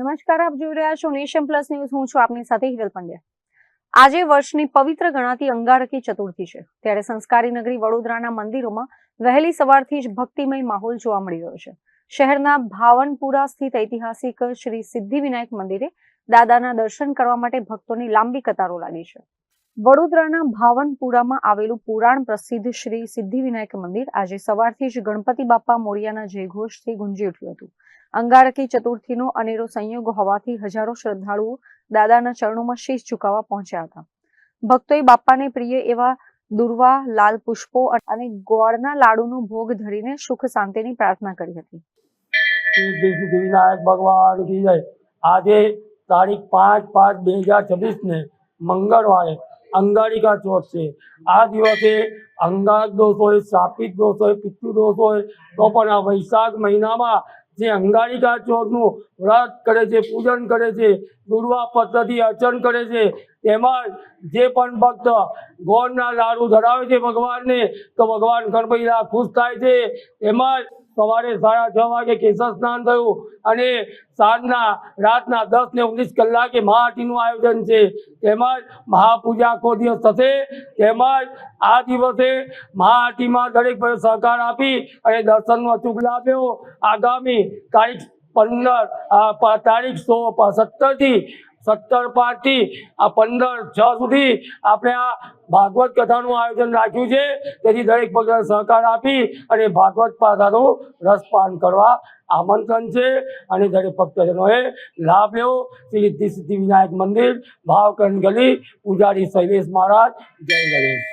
નમસ્કાર, આપ જોઈ રહ્યા છો નેશન પ્લસ ન્યૂઝ. હું છું આપની સાથે હિરલ પંડ્યા. આજે વર્ષની પવિત્ર ગણાતી અંગારકી ચતુર્થી છે, ત્યારે સંસ્કારી નગરી વડોદરાના મંદિરોમાં વહેલી સવારથી જ ભક્તિમય માહોલ જોવા મળી રહ્યો છે. શહેરના ભાવનપુરા સ્થિત ઐતિહાસિક શ્રી સિદ્ધિવિનાયક મંદિરે દાદાના દર્શન કરવા માટે ભક્તોની લાંબી કતારો લાગી છે. વડોદરાના ભાવનપુરામાં આવેલું પુરાણ પ્રસિદ્ધ શ્રી સિદ્ધિવિનાયક મંદિર આજે સવારથી જ ગણપતિ બાપ્પા મોરિયાના જયઘોષથી ગુંજી ઉઠ્યું હતું. અંગારકી ચતુર્થીનો અનેરો સંયોગ હોવાથી હજારો શ્રદ્ધાળુઓ દાદાના ચરણોમાં શીશ ઝુકાવવા પહોંચ્યા હતા. ભક્તોએ બાપ્પાને પ્રિય એવા દુર્વા, લાલ પુષ્પો અને ગોળના લાડુનો ભોગ ધરીને સુખ શાંતિની પ્રાર્થના કરી હતી. સિદ્ધિવિનાયક ભગવાન કી જય. આજે તારીખ 5/5/2026 ને મંગળવારે અંગારિકા ચોથ છે. આ દિવસે અંગારક દોષ હોય, શ્રાપિત દોષ હોય, પિતૃ દોષ હોય તો પણ આ વૈશાખ મહિનામાં જે અંગારિકા ચોથનું વ્રત કરે છે, પૂજન કરે છે, દુર્વા પદ્ધતિ અર્ચન કરે છે, તેમાં જે પણ ભક્ત ગોળના લાડુ ધરાવે છે ભગવાનને, તો ભગવાન ગણપતિના ખુશ થાય છે. એમાં સવારે 6:30 વાગે કેસર સ્નાન થયું અને સાંજના રાતના 10 ને 19 કલાકે મહાઆરતીનું આયોજન છે. તેમજ મહાપૂજા આખો દિવસ થશે. તેમજ આ દિવસે મહાઆરતીમાં દરેક ભાઈઓ સહકાર આપી અને દર્શનનો અચૂક લાભ લેવો. આગામી તારીખ 17 થી 17/5 આ 15/6 સુધી આપણે આ ભાગવત કથાનું આયોજન રાખ્યું છે. તેથી દરેક ભક્તોને સહકાર આપી અને ભાગવત કથાનું રસપાન કરવા આમંત્રણ છે અને દરેક ભક્તજનોએ લાભ લેવો. શ્રી સિદ્ધિવિનાયક મંદિર, ભાવકરણ ગલી, પૂજારી શૈલેષ મહારાજ. જય ગણેશ.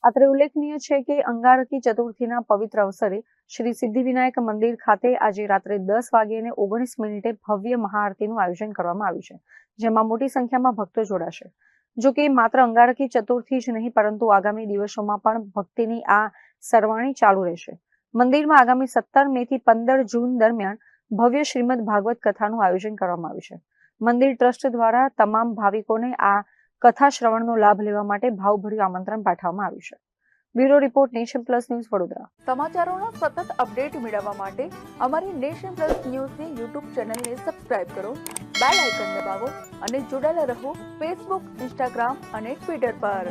અત્રે ઉલ્લેખનીય છે કે અંગારકી ચતુર્થીના પવિત્ર અવસરે શ્રી સિદ્ધિવિનાયક મંદિર ખાતે આજે રાત્રે 10:19 ભવ્ય મહાઆરતીનું આયોજન કરવામાં આવ્યું છે, જેમાં મોટી સંખ્યામાં ભક્તો જોડાશે. જો કે માત્ર અંગારકી ચતુર્થી જ નહીં, પરંતુ આગામી દિવસોમાં પણ ભક્તિની આ સરવાણી ચાલુ રહેશે. મંદિરમાં આગામી 17 મે થી 15 જૂન દરમિયાન ભવ્ય શ્રીમદ ભાગવત કથાનું આયોજન કરવામાં આવ્યું છે. મંદિર ટ્રસ્ટ દ્વારા તમામ ભાવિકોને આ કથા શ્રવણનો લાભ લેવા માટે ભાવભર્યું આમંત્રણ પાઠવવામાં આવ્યું છે. Bureau report, nation plus news, Vadodara. સમાચારોના સતત અપડેટ મેળવવા માટે અમારી નેશન પ્લસ ન્યૂઝની યુટ્યુબ ચેનલને સબસ્ક્રાઇબ કરો, બેલ આઇકન દબાવો અને જોડાયેલા રહો ફેસબુક, ઇન્સ્ટાગ્રામ અને ટ્વિટર પર.